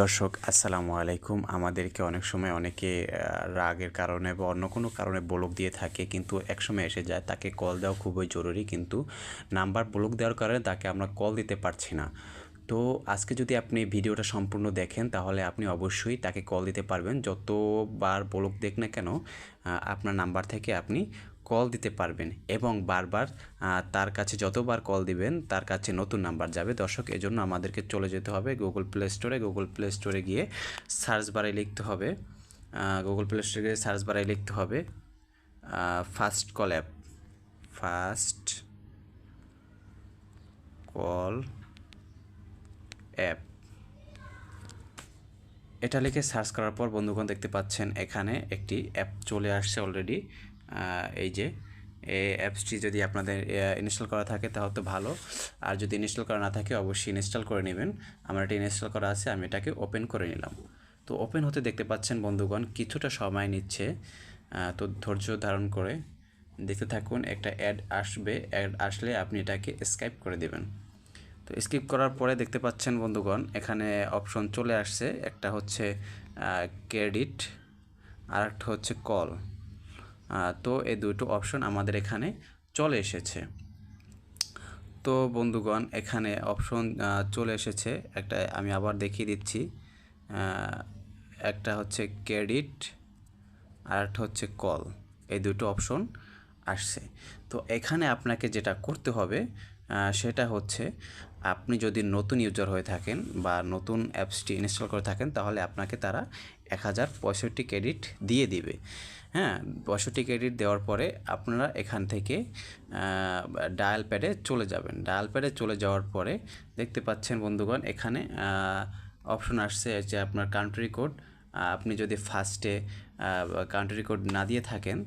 দর্শক আসসালামু আলাইকুম। আমাদেরকে অনেক সময় অনেকে রাগের কারণে বা অন্য কোনো কারণে ব্লক দিয়ে থাকে, কিন্তু একসময় এসে যায় তাকে কল দেওয়া খুবই জরুরি, কিন্তু নাম্বার ব্লক দেওয়ার কারণে তাকে আমরা কল দিতে পারছি না। তো আজকে যদি আপনি ভিডিওটা সম্পূর্ণ দেখেন তাহলে আপনি অবশ্যই তাকে কল দিতে পারবেন। যতবার ব্লক দেখ না কেন আপনার নাম্বার থেকে আপনি কল দিতে পারবেন এবং বারবার তার কাছে যতবার কল দিবেন তার কাছে নতুন নাম্বার যাবে। দর্শক, এজন্য আমাদেরকে চলে যেতে হবে গুগল প্লে স্টোরে গিয়ে সার্চ বারে লিখতে হবে, গুগল প্লে স্টোরে গিয়ে সার্চ বারে লিখতে হবে first call app, first call app. এটা লিখে সার্চ করার পর বন্ধুগণ দেখতে পাচ্ছেন এখানে একটি অ্যাপ চলে আসছে অলরেডি। এই যে এই অ্যাপসটি যদি আপনাদের ইনস্টল করা থাকে তাহলে তো ভালো, আর যদি ইনস্টল করা না থাকে অবশ্যই ইনস্টল করে নেবেন। আমার এটা ইনস্টল করা আছে, আমি এটাকে ওপেন করে নিলাম। তো ওপেন হতে দেখতে পাচ্ছেন বন্ধুগণ কিছুটা সময় নিচ্ছে, তো ধৈর্য ধারণ করে দেখতে থাকুন। একটা অ্যাড আসবে, অ্যাড আসলে আপনি এটাকে স্কিপ করে দেবেন। তো স্কিপ করার পরে দেখতে পাচ্ছেন বন্ধুগণ এখানে অপশন চলে আসছে, একটা হচ্ছে ক্রেডিট আর একটা হচ্ছে কল। তো এই দুটো অপশন আমাদের এখানে চলে এসেছে। তো বন্ধুগণ এখানে অপশন চলে এসেছে, একটা আমি আবার দেখিয়ে দিচ্ছি। একটা হচ্ছে ক্রেডিট আর একটা হচ্ছে কল, এই দুটো অপশন আসছে। তো এখানে আপনাকে যেটা করতে হবে সেটা হচ্ছে, আপনি যদি নতুন ইউজার হয়ে থাকেন বা নতুন অ্যাপসটি ইনস্টল করে থাকেন তাহলে আপনাকে তারা 1065 ক্রেডিট দিয়ে দিবে। হ্যাঁ, 65 ক্রেডিট দেওয়ার পরে আপনারা এখান থেকে ডায়াল প্যাডে চলে যাবেন। ডায়াল প্যাডে চলে যাওয়ার পরে দেখতে পাচ্ছেন বন্ধুগণ এখানে অপশন আসছে যে আপনার কান্ট্রি কোড। আপনি যদি ফার্স্টে কান্ট্রি কোড না দিয়ে থাকেন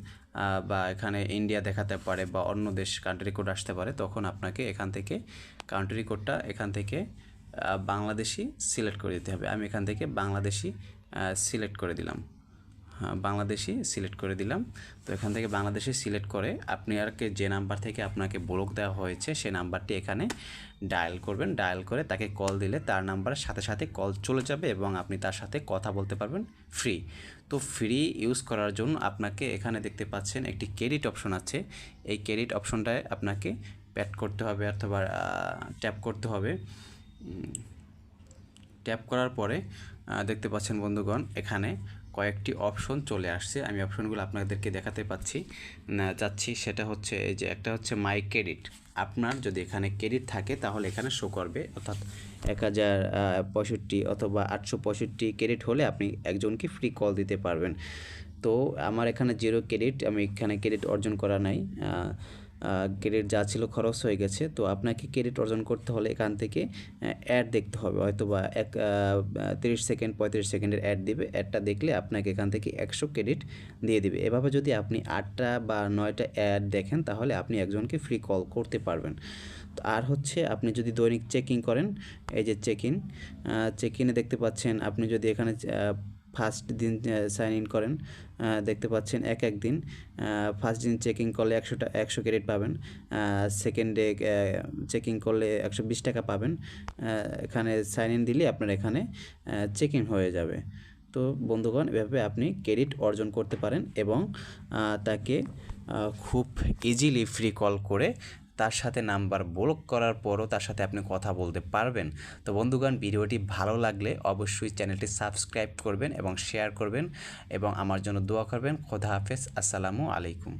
বা এখানে ইন্ডিয়া দেখাতে পারে বা অন্য দেশ কান্ট্রি কোড আসতে পারে, তখন আপনাকে এখান থেকে কান্ট্রি কোডটা এখান থেকে বাংলাদেশি সিলেক্ট করে দিতে হবে। আমি এখান থেকে বাংলাদেশি সিলেক্ট করে দিলাম। বাংলাদেশি সিলেক্ট করে দিলাম। তো এখান থেকে বাংলাদেশি সিলেক্ট করে আপনি যে নাম্বার থেকে আপনাকে ব্লক দেওয়া হয়েছে সেই নাম্বারটি এখানে ডায়াল করবেন। ডায়াল করে তাকে কল দিলে তার নাম্বারের সাথে সাথে কল চলে যাবে এবং আপনি তার সাথে কথা বলতে পারবেন ফ্রি। তো ফ্রি ইউজ করার জন্য আপনাকে এখানে দেখতে পাচ্ছেন একটি ক্রেডিট অপশন আছে। এই ক্রেডিট অপশনটায় আপনাকে প্যাড করতে হবে অথবা ট্যাপ করতে হবে। ট্যাপ করার পরে দেখতে পাচ্ছেন বন্ধুগণ এখানে কয়েকটি অপশন চলে আসছে। আমি অপশনগুলো আপনাদেরকে দেখাতে চাচ্ছি। সেটা হচ্ছে এই যে একটা হচ্ছে মাই ক্রেডিট। আপনার যদি এখানে ক্রেডিট থাকে তাহলে এখানে শো করবে, অর্থাৎ 1065 অথবা 865 ক্রেডিট হলে আপনি একজনকে ফ্রি কল দিতে পারবেন। তো আমার এখানে 0 ক্রেডিট, আমি এখানে ক্রেডিট অর্জন করা নাই। ক্রেডিট যা ছিল খরচ হয়ে গেছে। তো আপনাকে ক্রেডিট অর্জন করতে হলে এখান থেকে অ্যাড দেখতে হবে, হয়তো বা 30 সেকেন্ড 35 সেকেন্ডের অ্যাড দিবে। অ্যাডটা দেখলে আপনাকে এখান থেকে 100 ক্রেডিট দিয়ে দিবে। এভাবে যদি আপনি 8টা বা 9টা অ্যাড দেখেন তাহলে আপনি একজনকে ফ্রি কল করতে পারবেন। আর হচ্ছে আপনি যদি দৈনিক চেকিং করেন, এই যে চেকিনে দেখতে পাচ্ছেন, আপনি যদি এখানে ফার্স্ট দিন সাইন ইন করেন দেখতে পাচ্ছেন এক দিন ফার্স্ট দিন চেকিং করলে 100 ক্রেডিট পাবেন, সেকেন্ডে চেকিং করলে 120 টাকা পাবেন। এখানে সাইন ইন দিলে আপনার এখানে চেকিং হয়ে যাবে। তো বন্ধুগণ এভাবে আপনি ক্রেডিট অর্জন করতে পারেন এবং তাকে খুব ইজিলি ফ্রি কল করে তার সাথে নাম্বার ব্লক করার পরও তার সাথে আপনি কথা বলতে পারবেন। তো বন্ধুগণ ভিডিওটি ভালো লাগলে অবশ্যই চ্যানেলটি সাবস্ক্রাইব করবেন এবং শেয়ার করবেন এবং আমার জন্য দোয়া করবেন। খোদা হাফেজ, আসসালামু আলাইকুম।